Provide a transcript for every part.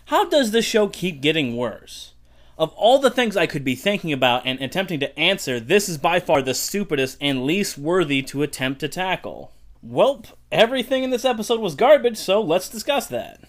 How does this show keep getting worse? Of all the things I could be thinking about and attempting to answer, this is by far the stupidest and least worthy to attempt to tackle. Welp, everything in this episode was garbage, so let's discuss that.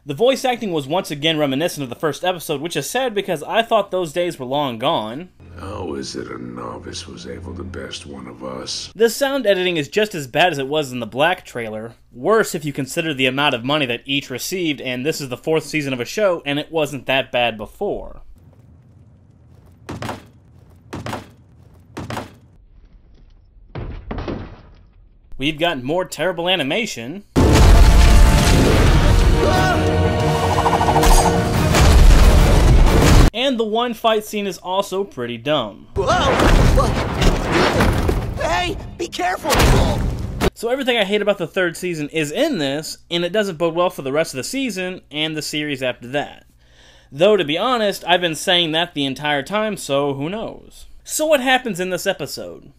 The voice acting was once again reminiscent of the first episode, which is sad because I thought those days were long gone. How is it a novice was able to best one of us? The sound editing is just as bad as it was in the Black trailer. Worse if you consider the amount of money that each received, and this is the 4th season of a show, and it wasn't that bad before. We've got more terrible animation. And the one fight scene is also pretty dumb. Whoa! Hey, be careful! So everything I hate about the 3rd season is in this, and it doesn't bode well for the rest of the season and the series after that. Though, to be honest, I've been saying that the entire time, so who knows? So what happens in this episode?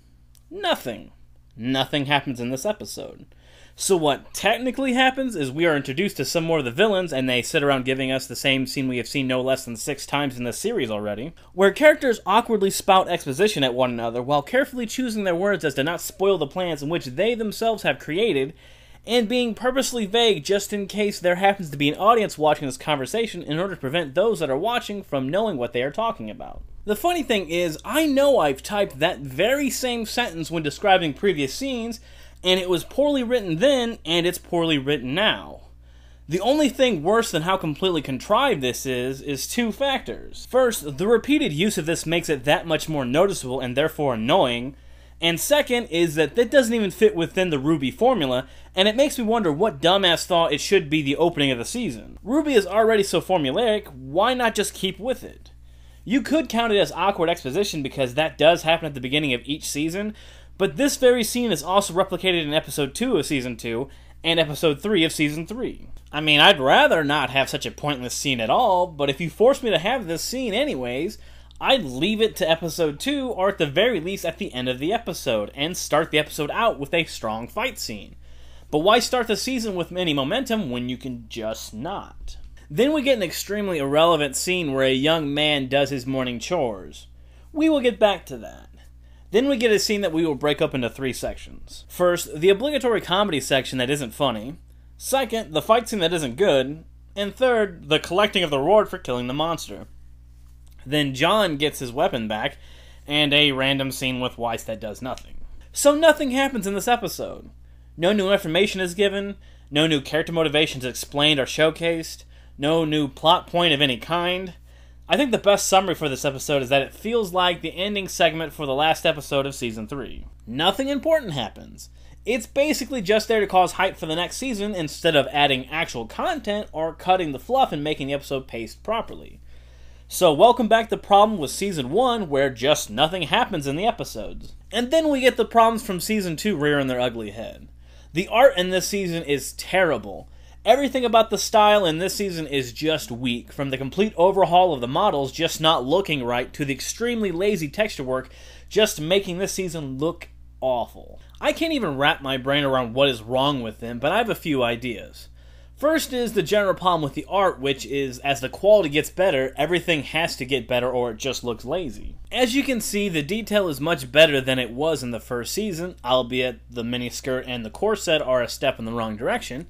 Nothing. Nothing happens in this episode. So what technically happens is we are introduced to some more of the villains, and they sit around giving us the same scene we have seen no less than 6 times in this series already, where characters awkwardly spout exposition at one another while carefully choosing their words as to not spoil the plans in which they themselves have created, and being purposely vague just in case there happens to be an audience watching this conversation in order to prevent those that are watching from knowing what they are talking about. The funny thing is, I know I've typed that very same sentence when describing previous scenes, and it was poorly written then, and it's poorly written now. The only thing worse than how completely contrived this is 2 factors. First, the repeated use of this makes it that much more noticeable and therefore annoying, and second is that it doesn't even fit within the Rwby formula, and it makes me wonder what dumbass thought it should be the opening of the season. Rwby is already so formulaic, why not just keep with it? You could count it as awkward exposition because that does happen at the beginning of each season, but this very scene is also replicated in Episode 2 of Season 2 and Episode 3 of Season 3. I mean, I'd rather not have such a pointless scene at all, but if you force me to have this scene anyways, I'd leave it to Episode 2, or at the very least at the end of the episode, and start the episode out with a strong fight scene. But why start the season with any momentum when you can just not? Then we get an extremely irrelevant scene where a young man does his morning chores. We will get back to that. Then we get a scene that we will break up into 3 sections. First, the obligatory comedy section that isn't funny. Second, the fight scene that isn't good. And third, the collecting of the reward for killing the monster. Then John gets his weapon back, and a random scene with Weiss that does nothing. So nothing happens in this episode. No new information is given, no new character motivations explained or showcased, no new plot point of any kind. I think the best summary for this episode is that it feels like the ending segment for the last episode of Season 3. Nothing important happens. It's basically just there to cause hype for the next season instead of adding actual content or cutting the fluff and making the episode paced properly. So welcome back to the problem with Season 1 where just nothing happens in the episodes. And then we get the problems from Season 2 rearing their ugly head. The art in this season is terrible. Everything about the style in this season is just weak, from the complete overhaul of the models just not looking right to the extremely lazy texture work just making this season look awful. I can't even wrap my brain around what is wrong with them, but I have a few ideas. First is the general problem with the art, which is, as the quality gets better, everything has to get better or it just looks lazy. As you can see, the detail is much better than it was in the first season, albeit the miniskirt and the corset are a step in the wrong direction.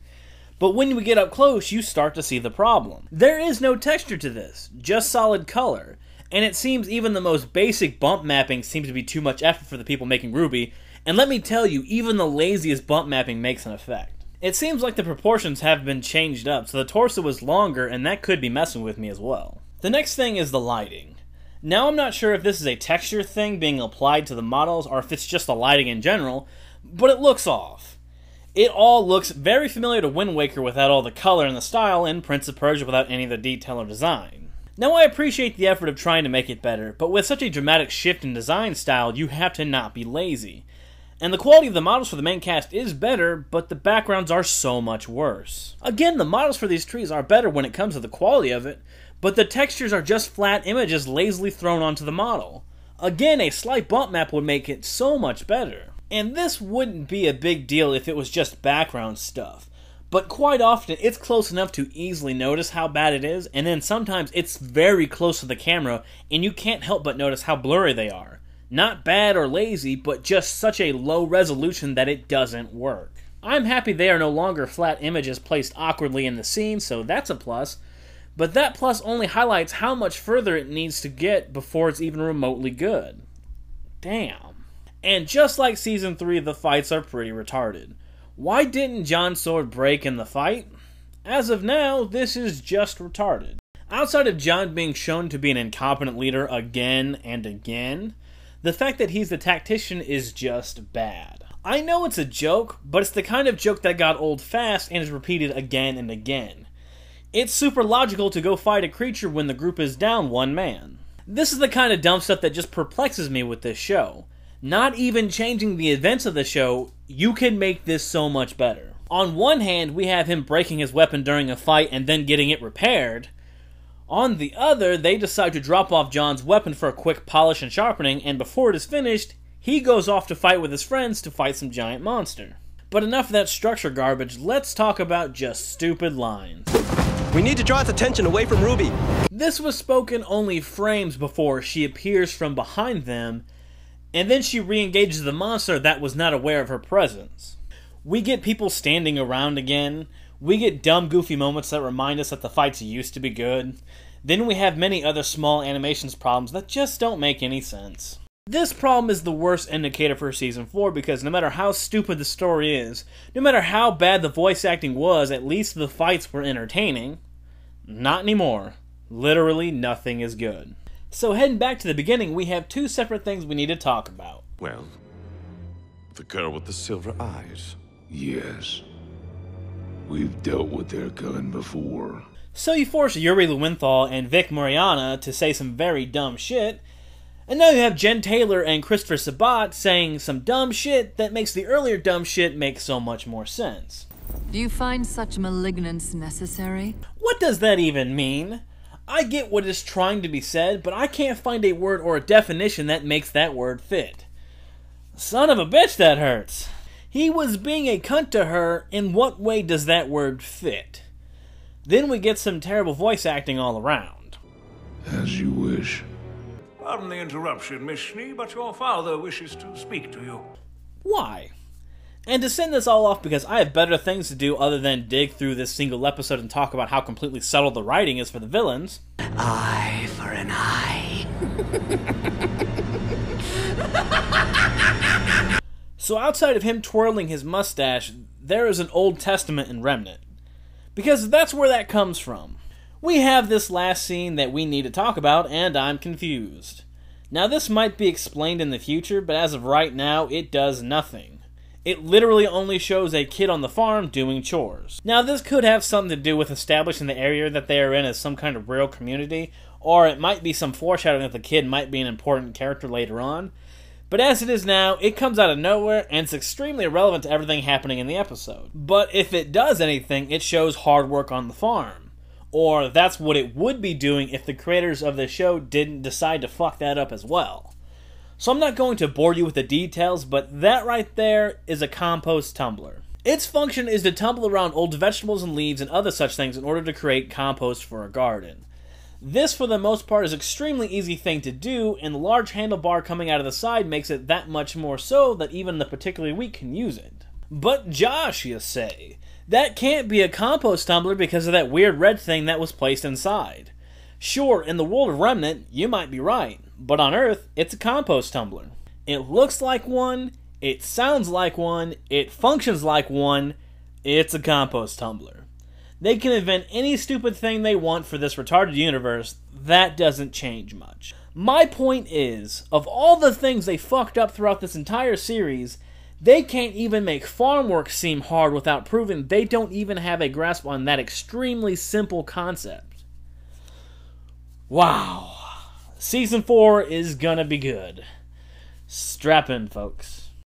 But when we get up close, you start to see the problem. There is no texture to this, just solid color. And it seems even the most basic bump mapping seems to be too much effort for the people making Rwby, and let me tell you, even the laziest bump mapping makes an effect. It seems like the proportions have been changed up, so the torso is longer, and that could be messing with me as well. The next thing is the lighting. Now I'm not sure if this is a texture thing being applied to the models, or if it's just the lighting in general, but it looks off. It all looks very familiar to Wind Waker without all the color and the style, and Prince of Persia without any of the detail or design. Now I appreciate the effort of trying to make it better, but with such a dramatic shift in design style, you have to not be lazy. And the quality of the models for the main cast is better, but the backgrounds are so much worse. Again, the models for these trees are better when it comes to the quality of it, but the textures are just flat images lazily thrown onto the model. Again, a slight bump map would make it so much better. And this wouldn't be a big deal if it was just background stuff. But quite often, it's close enough to easily notice how bad it is, and then sometimes it's very close to the camera, and you can't help but notice how blurry they are. Not bad or lazy, but just such a low resolution that it doesn't work. I'm happy they are no longer flat images placed awkwardly in the scene, so that's a plus. But that plus only highlights how much further it needs to get before it's even remotely good. Damn. And just like Season 3, the fights are pretty retarded. Why didn't Jon's sword break in the fight? As of now, this is just retarded. Outside of Jon being shown to be an incompetent leader again and again, the fact that he's the tactician is just bad. I know it's a joke, but it's the kind of joke that got old fast and is repeated again and again. It's super logical to go fight a creature when the group is down one man. This is the kind of dumb stuff that just perplexes me with this show. Not even changing the events of the show, you can make this so much better. On one hand, we have him breaking his weapon during a fight and then getting it repaired. On the other, they decide to drop off Jon's weapon for a quick polish and sharpening, and before it is finished, he goes off to fight with his friends to fight some giant monster. But enough of that structure garbage, let's talk about just stupid lines. We need to draw its attention away from Rwby. This was spoken only frames before she appears from behind them, and then she re-engages the monster that was not aware of her presence. We get people standing around again. We get dumb, goofy moments that remind us that the fights used to be good. Then we have many other small animations problems that just don't make any sense. This problem is the worst indicator for Season 4 because no matter how stupid the story is, no matter how bad the voice acting was, at least the fights were entertaining. Not anymore. Literally nothing is good. So heading back to the beginning, we have two separate things we need to talk about. Well, the girl with the silver eyes. Yes. We've dealt with their kind before. So you force Yuri Lowenthal and Vic Morgiana to say some very dumb shit, and now you have Jen Taylor and Christopher Sabat saying some dumb shit that makes the earlier dumb shit make so much more sense. Do you find such malignance necessary? What does that even mean? I get what is trying to be said, but I can't find a word or a definition that makes that word fit. Son of a bitch, that hurts. He was being a cunt to her. In what way does that word fit? Then we get some terrible voice acting all around. As you wish. Pardon the interruption, Miss Schnee, but your father wishes to speak to you. Why? And to send this all off because I have better things to do other than dig through this single episode and talk about how completely subtle the writing is for the villains. Eye for an eye. So outside of him twirling his mustache, there is an Old Testament in Remnant. Because that's where that comes from. We have this last scene that we need to talk about, and I'm confused. Now this might be explained in the future, but as of right now, it does nothing. It literally only shows a kid on the farm doing chores. Now this could have something to do with establishing the area that they are in as some kind of rural community, or it might be some foreshadowing that the kid might be an important character later on. But as it is now, it comes out of nowhere, and it's extremely irrelevant to everything happening in the episode. But if it does anything, it shows hard work on the farm. Or that's what it would be doing if the creators of the show didn't decide to fuck that up as well. So I'm not going to bore you with the details, but that right there is a compost tumbler. Its function is to tumble around old vegetables and leaves and other such things in order to create compost for a garden. This, for the most part, is an extremely easy thing to do, and the large handlebar coming out of the side makes it that much more so that even the particularly weak can use it. But Josh, you say, that can't be a compost tumbler because of that weird red thing that was placed inside. Sure, in the world of Remnant, you might be right, but on Earth, it's a compost tumbler. It looks like one, it sounds like one, it functions like one, it's a compost tumbler. They can invent any stupid thing they want for this retarded universe, that doesn't change much. My point is, of all the things they fucked up throughout this entire series, they can't even make farm work seem hard without proving they don't even have a grasp on that extremely simple concept. Wow. Season 4 is gonna be good. Strap in, folks.